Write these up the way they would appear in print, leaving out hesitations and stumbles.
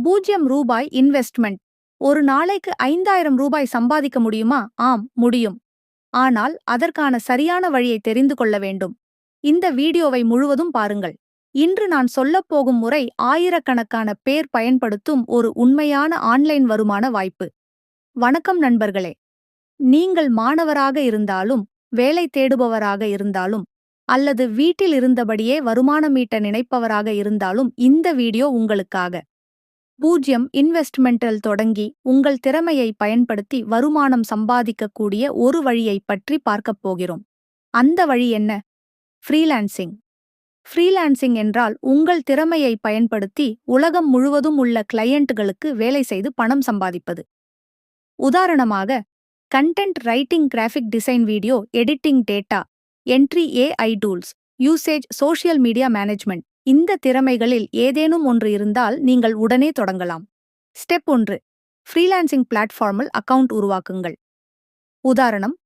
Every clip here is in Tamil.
ரூ. 0 இன்வெஸ்ட்மெண்ட். ஒரு நாளைக்கு ரூ. 5,000 சம்பாதிக்க முடியுமா? ஆம், முடியும். ஆனால் அதற்கான சரியான வழியை தெரிந்து கொள்ள வேண்டும். இந்த வீடியோவை முழுவதும் பாருங்கள். இன்று நான் சொல்லப்போகும் முறை ஆயிரக்கணக்கான பேர் பயன்படுத்தும் ஒரு உண்மையான ஆன்லைன் வருமான வாய்ப்பு. வணக்கம் நண்பர்களே. நீங்கள் மாணவராக இருந்தாலும், வேலை தேடுபவராக இருந்தாலும், அல்லது வீட்டில் இருந்தபடியே வருமானம் ஈட்ட நினைப்பவராக இருந்தாலும் இந்த வீடியோ உங்களுக்காக. 0 இன்வெஸ்ட்மெண்டில் தொடங்கி உங்கள் திறமையை பயன்படுத்தி வருமானம் சம்பாதிக்கக்கூடிய ஒரு வழியைப் பற்றி பார்க்கப் போகிறோம். அந்த வழி என்ன? ஃப்ரீலான்சிங். ஃப்ரீலான்சிங் என்றால் உங்கள் திறமையை பயன்படுத்தி உலகம் முழுவதும் உள்ள கிளையண்ட்களுக்கு வேலை செய்து பணம் சம்பாதிப்பது. உதாரணமாக, content writing, graphic design, video editing, data entry, AI tools, usage, social media management. இந்த திறமைகளில் ஏதேனும் ஒன்று இருந்தால் நீங்கள் உடனே தொடங்கலாம். ஸ்டெப் 1. ஃப்ரீலான்சிங் பிளாட்ஃபார்மில் அக்கவுண்ட் உருவாக்குங்கள். உதாரணம்,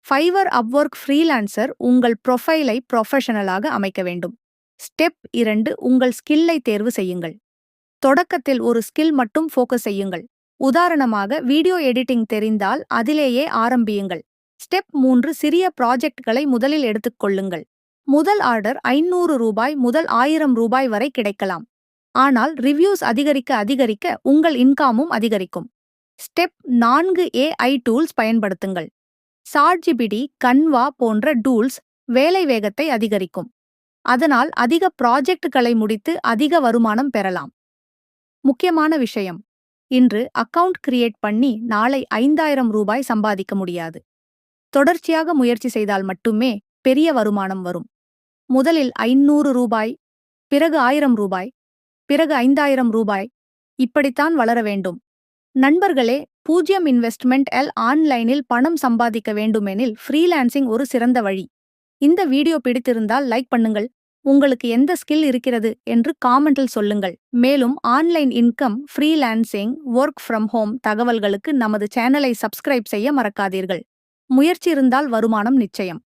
ஃபைவர், அப்வொர்க். ஃப்ரீலான்சர் உங்கள் ப்ரொஃபைலை ப்ரொஃபஷனலாக அமைக்க வேண்டும். ஸ்டெப் 2. உங்கள் ஸ்கில்லை தேர்வு செய்யுங்கள். தொடக்கத்தில் ஒரு ஸ்கில் மட்டும் ஃபோக்கஸ் செய்யுங்கள். உதாரணமாக, வீடியோ எடிட்டிங் தெரிந்தால் அதிலேயே ஆரம்பியுங்கள். ஸ்டெப் 3. சிறிய ப்ராஜெக்ட்களை முதலில் எடுத்துக்கொள்ளுங்கள். முதல் ஆர்டர் ரூ. 500 முதல் ரூ. 1000 வரை கிடைக்கலாம். ஆனால் ரிவ்யூஸ் அதிகரிக்க அதிகரிக்க உங்கள் இன்காமும் அதிகரிக்கும். ஸ்டெப் 4. AI டூல்ஸ் பயன்படுத்துங்கள். சாட்ஜிபிடி, கன்வா போன்ற டூல்ஸ் வேலை வேகத்தை அதிகரிக்கும். அதனால் அதிக ப்ராஜெக்ட்களை முடித்து அதிக வருமானம் பெறலாம். முக்கியமான விஷயம், இன்று அக்கவுண்ட் கிரியேட் பண்ணி நாளை ரூ. 5,000 சம்பாதிக்க முடியாது. தொடர்ச்சியாக முயற்சி செய்தால் மட்டுமே பெரிய வருமானம் வரும். முதலில் ரூ. 500, பிறகு ரூ. 1,000, பிறகு ரூ. 5,000. இப்படித்தான் வளர வேண்டும். நண்பர்களே, 0 இன்வெஸ்ட்மெண்ட் ஆன்லைனில் பணம் சம்பாதிக்க வேண்டுமெனில் ஃப்ரீலான்சிங் ஒரு சிறந்த வழி. இந்த வீடியோ பிடித்திருந்தால் லைக் பண்ணுங்கள். உங்களுக்கு எந்த ஸ்கில் இருக்கிறது என்று காமெண்டில் சொல்லுங்கள். மேலும் online income, freelancing, work from home தகவல்களுக்கு நமது சேனலை சப்ஸ்கிரைப் செய்ய மறக்காதீர்கள். முயற்சி இருந்தால் வருமானம் நிச்சயம்.